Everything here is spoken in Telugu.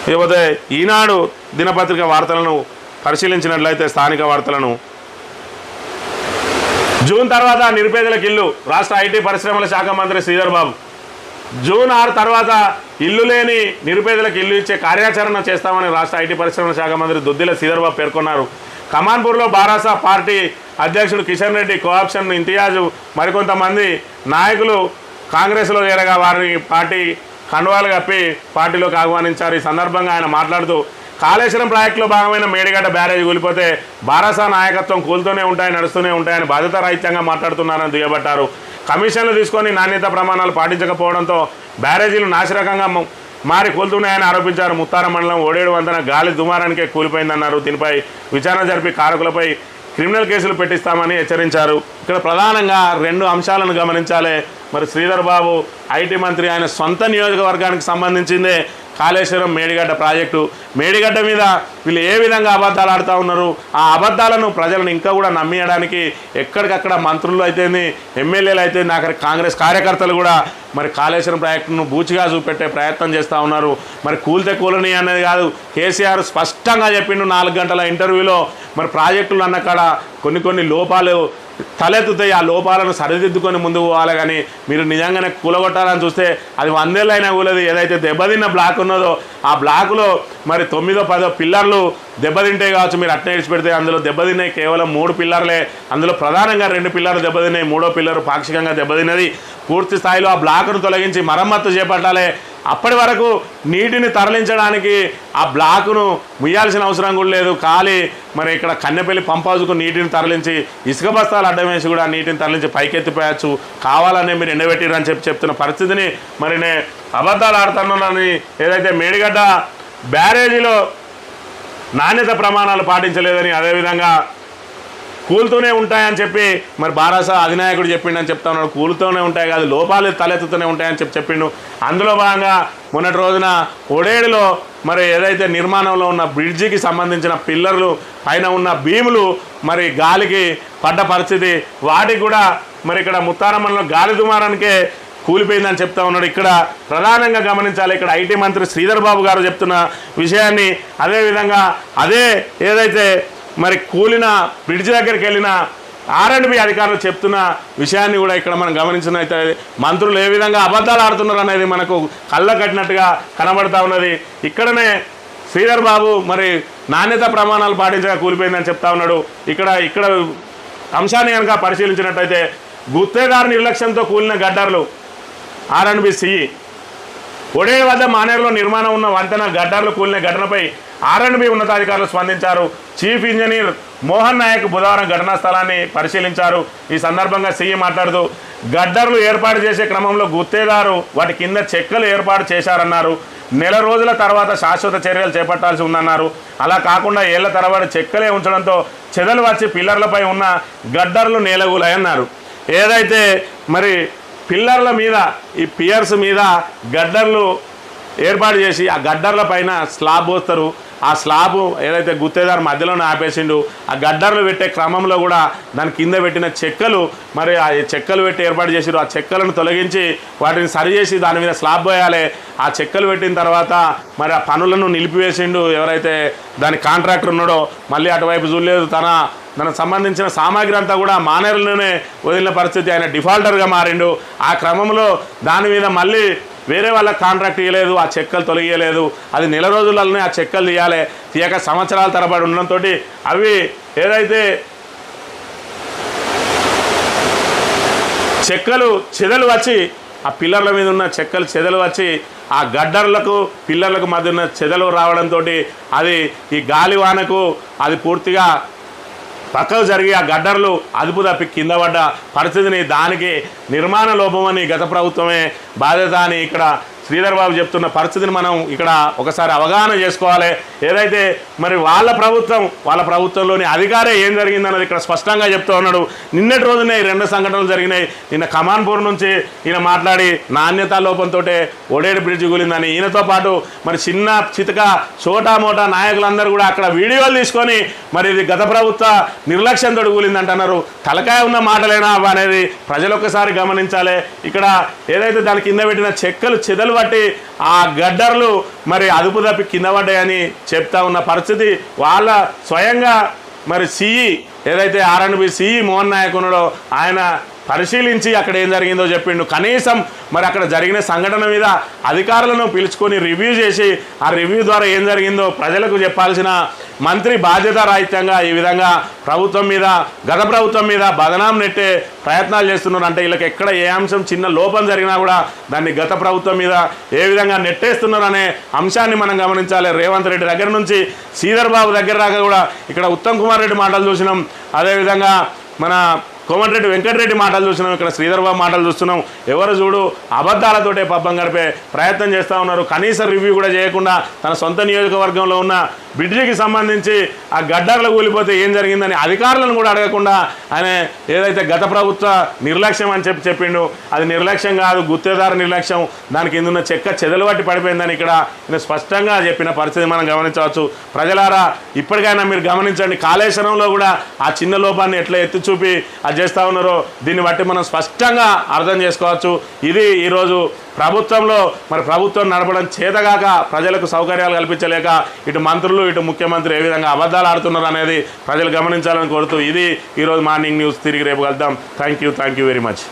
ఇకపోతే ఈనాడు దినపత్రిక వార్తలను పరిశీలించినట్లయితే స్థానిక వార్తలను జూన్ తర్వాత నిరుపేదలకు ఇల్లు రాష్ట్ర ఐటీ పరిశ్రమల శాఖ మంత్రి శ్రీధర్ బాబు జూన్ 6 తర్వాత ఇల్లు లేని నిరుపేదలకు ఇల్లు ఇచ్చే కార్యాచరణ చేస్తామని రాష్ట్ర ఐటీ పరిశ్రమల శాఖ మంత్రి దుద్దిల శ్రీధర్ బాబు పేర్కొన్నారు. కమాన్పూర్లో బారాసా పార్టీ అధ్యక్షుడు కిషన్ రెడ్డి కోఆప్షన్ ఇంతియాజు మరికొంతమంది నాయకులు కాంగ్రెస్లో చేరగా వారిని పార్టీ కండువాలు కప్పి పార్టీలోకి ఆహ్వానించారు. ఈ సందర్భంగా ఆయన మాట్లాడుతూ కాళేశ్వరం ప్రాజెక్టులో భాగమైన మేడిగడ్డ బ్యారేజ్ కూలిపోతే బారాసా నాయకత్వం కూలుతూనే ఉంటాయి, నడుస్తూనే ఉంటాయని బాధ్యతారహిత్యంగా మాట్లాడుతున్నారని దుయ్యబట్టారు. కమిషన్లు తీసుకొని నాణ్యత ప్రమాణాలు పాటించకపోవడంతో బ్యారేజీలు నాశరకంగా మారి కూలుతున్నాయని ఆరోపించారు. ముత్తారం మండలం ఓడేడు వంతెన గాలి దుమారానికే కూలిపోయిందన్నారు. దీనిపై విచారణ జరిపి కారకులపై క్రిమినల్ కేసులు పెట్టిస్తామని హెచ్చరించారు. ఇక్కడ ప్రధానంగా 2 అంశాలను గమనించాలి. మరి శ్రీధర్ బాబు ఐటీ మంత్రి ఆయన సొంత నియోజకవర్గానికి సంబంధించిందే కాళేశ్వరం మేడిగడ్డ ప్రాజెక్టు. మేడిగడ్డ మీద వీళ్ళు ఏ విధంగా అబద్ధాలు ఆడుతూ ఉన్నారు, ఆ అబద్ధాలను ప్రజలను ఇంకా కూడా నమ్మియడానికి ఎక్కడికక్కడ మంత్రులు అయితేంది, ఎమ్మెల్యేలు అయితే ఆఖరి కాంగ్రెస్ కార్యకర్తలు కూడా మరి కాళేశ్వరం ప్రాజెక్టును బూచిగా చూపెట్టే ప్రయత్నం చేస్తూ ఉన్నారు. మరి కూలితే కూలని అనేది కాదు, కేసీఆర్ స్పష్టంగా చెప్పిండు 4 గంటల ఇంటర్వ్యూలో. మరి ప్రాజెక్టులు అన్న కాడ కొన్ని లోపాలు తలెత్తుతాయి, ఆ లోపాలను సరిదిద్దుకొని ముందుకు పోవాలి. కానీ మీరు నిజంగానే కూలగొట్టాలని చూస్తే అది 100 ఏళ్ళైనా కూలది. ఏదైతే దెబ్బతిన్న బ్లాక్ ఉన్నదో ఆ బ్లాకులో మరి 9, 10 పిల్లర్లు దెబ్బతింటే కావచ్చు, మీరు అట్నే ఇడిచిపెడితే అందులో దెబ్బతిన్నాయి కేవలం 3 పిల్లర్లే. అందులో ప్రధానంగా 2 పిల్లర్లు దెబ్బతిన్నాయి, 3వ పిల్లరు పాక్షికంగా దెబ్బతిన్నది. పూర్తి స్థాయిలో ఆ బ్లాకును తొలగించి మరమ్మత్తు చేపట్టాలి. అప్పటి వరకు నీటిని తరలించడానికి ఆ బ్లాకును ముయ్యాల్సిన అవసరం కూడా లేదు. ఖాళీ మరి ఇక్కడ కన్నెపల్లి పంప్ హౌస్కు నీటిని తరలించి ఇసుక బస్తాలు అడ్డం వేసి కూడా నీటిని తరలించి పైకెత్తిపోయచ్చు. కావాలనే మీరు ఎండబెట్టిరని చెప్తున్న పరిస్థితిని మరి నేను అబద్ధాలు ఆడుతున్నానని ఏదైతే మేడిగడ్డ బ్యారేజీలో నాణ్యత ప్రమాణాలు పాటించలేదని, అదేవిధంగా కూలుతూనే ఉంటాయని చెప్పి మరి బారాసా అధినాయకుడు చెప్పిండని చెప్తా ఉన్నాడు. కూలుతూనే ఉంటాయి కాదు, లోపాలు తలెత్తుతూనే ఉంటాయని చెప్పిండు. అందులో భాగంగా మొన్నటి రోజున ఒడేడులో మరి ఏదైతే నిర్మాణంలో ఉన్న బ్రిడ్జికి సంబంధించిన పిల్లర్లు పైన ఉన్న భీములు మరి గాలికి పడ్డ పరిస్థితి, వాటికి కూడా మరి ఇక్కడ ముత్తారమ్మలో గాలి దుమారానికే కూలిపోయిందని చెప్తా ఉన్నాడు. ఇక్కడ ప్రధానంగా గమనించాలి, ఇక్కడ ఐటీ మంత్రి శ్రీధర్ బాబు గారు చెప్తున్న విషయాన్ని, అదేవిధంగా అదే ఏదైతే మరి కూలిన బ్రిడ్జ్ దగ్గరికి వెళ్ళిన R&B అధికారులు చెప్తున్న విషయాన్ని కూడా ఇక్కడ మనం గమనించినైతే మంత్రులు ఏ విధంగా అబద్ధాలు ఆడుతున్నారు అనేది మనకు కళ్ళ కట్టినట్టుగా కనబడతా ఉన్నది. ఇక్కడనే శ్రీధర్ బాబు మరి నాణ్యత ప్రమాణాలు పాటించగా కూలిపోయిందని చెప్తా ఉన్నాడు. ఇక్కడ అంశాన్ని కనుక పరిశీలించినట్టయితే గుత్తేదారు నిర్లక్ష్యంతో కూలిన గడ్డర్లు R&B సిఈ ఒడేడు వద్ద మానేరులో నిర్మాణం ఉన్న వంతెన గడ్డర్లు కూలిన ఘటనపై R&B ఉన్నతాధికారులు స్పందించారు. చీఫ్ ఇంజనీర్ మోహన్ నాయక్ బుధవారం ఘటనా స్థలాన్ని పరిశీలించారు. ఈ సందర్భంగా సీఈ మాట్లాడుతూ గడ్డర్లు ఏర్పాటు చేసే క్రమంలో గుత్తేదారు వాటి కింద చెక్కలు ఏర్పాటు చేశారన్నారు. నెల రోజుల తర్వాత శాశ్వత చర్యలు చేపట్టాల్సి ఉందన్నారు. అలా కాకుండా ఏళ్ల తరబడి చెక్కలే ఉంచడంతో చెదలు వచ్చి పిల్లర్లపై ఉన్న గడ్డర్లు నేలగూలాయన్నారు. ఏదైతే మరి పిల్లర్ల మీద ఈ పియర్స్ మీద గడ్డర్లు ఏర్పాటు చేసి ఆ గడ్డర్ల పైన స్లాబ్ పోస్తారు. ఆ స్లాబ్ ఏదైతే గుత్తేదారు మధ్యలోనే ఆపేసిండు, ఆ గడ్డర్లు పెట్టే క్రమంలో కూడా దాని కింద పెట్టిన చెక్కలు మరి ఆ చెక్కలు పెట్టి ఏర్పాటు చేసిరు. ఆ చెక్కలను తొలగించి వాటిని సరిచేసి దాని మీద స్లాబ్ పోయాలి. ఆ చెక్కలు పెట్టిన తర్వాత మరి ఆ పనులను నిలిపివేసిండు ఎవరైతే దాని కాంట్రాక్టర్ ఉన్నాడో. మళ్ళీ అటువైపు చూడలేదు, దానికి సంబంధించిన సామాగ్రి అంతా కూడా మానేరులోనే వదిలిన పరిస్థితి. ఆయన డిఫాల్టర్గా మారిండు. ఆ క్రమంలో దాని మీద మళ్ళీ వేరే వాళ్ళకి కాంట్రాక్ట్ ఇవ్వలేదు, ఆ చెక్కలు తొలగియలేదు. అది నెల రోజులలోనే ఆ చెక్కలు తీయాలి. తీయక సంవత్సరాల తరబడి ఉండడంతో అవి ఏదైతే చెక్కలు చెదలు వచ్చి ఆ పిల్లర్ల మీద ఉన్న చెక్కలు చెదలు వచ్చి ఆ గడ్డర్లకు పిల్లర్లకు మధ్య ఉన్న చెదలు రావడంతో అది ఈ గాలివానకు అది పూర్తిగా పక్కకు జరిగి ఆ గడ్డర్లు అదుపు తప్పి కింద పడ్డ పరిస్థితిని, దానికి నిర్మాణ లోపమని గత ప్రభుత్వమే బాధ్యత అని ఇక్కడ శ్రీధర్ బాబు చెప్తున్న పరిస్థితిని మనం ఇక్కడ ఒకసారి అవగాహన చేసుకోవాలి. ఏదైతే మరి వాళ్ళ ప్రభుత్వంలోని అధికారే ఏం జరిగిందన్నది ఇక్కడ స్పష్టంగా చెప్తూ ఉన్నాడు. నిన్నటి రోజునే 2 సంఘటనలు జరిగినాయి. నిన్న కమాన్పూర్ నుంచి ఈయన మాట్లాడి నాణ్యతా లోపంతో ఒడేడు బ్రిడ్జ్ కూలిందని, ఈయనతో పాటు మరి చిన్న చితక చోటా మోటా నాయకులందరూ కూడా అక్కడ వీడియోలు తీసుకొని మరి ఇది గత ప్రభుత్వ నిర్లక్ష్యంతో కూలిందంటున్నారు. తలకాయ ఉన్న మాటలేనా అనేది ప్రజలు ఒక్కసారి గమనించాలి. ఇక్కడ ఏదైతే దాని కింద పెట్టిన చెక్కలు చెదలు బట్టి ఆ గడ్డర్లు మరి అదుపు తప్పి కింద పడ్డాయని చెప్తా ఉన్న పరిస్థితి. వాళ్ళ స్వయంగా మరి సిఈ ఏదైతే ఆర్ఎండ్బి సిఈ మోహన్ నాయక్ ఉన్నాడో ఆయన పరిశీలించి అక్కడ ఏం జరిగిందో చెప్పిండు. కనీసం మరి అక్కడ జరిగిన సంఘటన మీద అధికారులను పిలుచుకొని రివ్యూ చేసి ఆ రివ్యూ ద్వారా ఏం జరిగిందో ప్రజలకు చెప్పాల్సిన మంత్రి బాధ్యత రాహిత్యంగా ఈ విధంగా ప్రభుత్వం మీద, గత ప్రభుత్వం మీద బదనాం నెట్టే ప్రయత్నాలు చేస్తున్నారు. అంటే వీళ్ళకి ఎక్కడ ఏ అంశం చిన్న లోపం జరిగినా కూడా దాన్ని గత ప్రభుత్వం మీద ఏ విధంగా నెట్టేస్తున్నారు అనే అంశాన్ని మనం గమనించాలి. రేవంత్ రెడ్డి దగ్గర నుంచి శ్రీధర్ బాబు దగ్గర దాకా కూడా ఇక్కడ ఉత్తమ్ కుమార్ రెడ్డి మాటలు చూసినాం, అదేవిధంగా మన కోమటిరెడ్డి వెంకటరెడ్డి మాటలు చూస్తున్నాం, ఇక్కడ శ్రీధర్ బాబు మాటలు చూస్తున్నాం. ఎవరు చూడు అబద్ధాలతోటే పబ్బం గడిపే ప్రయత్నం చేస్తూ ఉన్నారు. కనీస రివ్యూ కూడా చేయకుండా తన సొంత నియోజకవర్గంలో ఉన్న బ్రిడ్జికి సంబంధించి ఆ గడ్డర్లు కూలిపోతే ఏం జరిగిందని అధికారులను కూడా అడగకుండా ఆయన ఏదైతే గత ప్రభుత్వ నిర్లక్ష్యం అని చెప్పిండు, అది నిర్లక్ష్యం కాదు, గుత్తేదారు నిర్లక్ష్యం, దాని కింద ఉన్న చెక్క చెదలు పట్టి పడిపోయిందని ఇక్కడ నేను స్పష్టంగా చెప్పిన పరిస్థితి మనం గమనించవచ్చు. ప్రజలారా ఇప్పటికైనా మీరు గమనించండి, కాళేశ్వరంలో కూడా ఆ చిన్న లోపాన్ని ఎట్లా ఎత్తి చూపి అది చేస్తూ ఉన్నారో దీన్ని బట్టి మనం స్పష్టంగా అర్థం చేసుకోవచ్చు. ఇది ఈరోజు ప్రభుత్వంలో మరి ప్రభుత్వం నడపడం చేతగాక ప్రజలకు సౌకర్యాలు కల్పించలేక ఇటు మంత్రులు ఇటు ముఖ్యమంత్రి ఏ విధంగా అబద్ధాలు ఆడుతున్నారు అనేది ప్రజలు గమనించాలని కోరుతూ ఇది ఈరోజు మార్నింగ్ న్యూస్. తిరిగి రేపు కలుద్దాం. Thank you very much.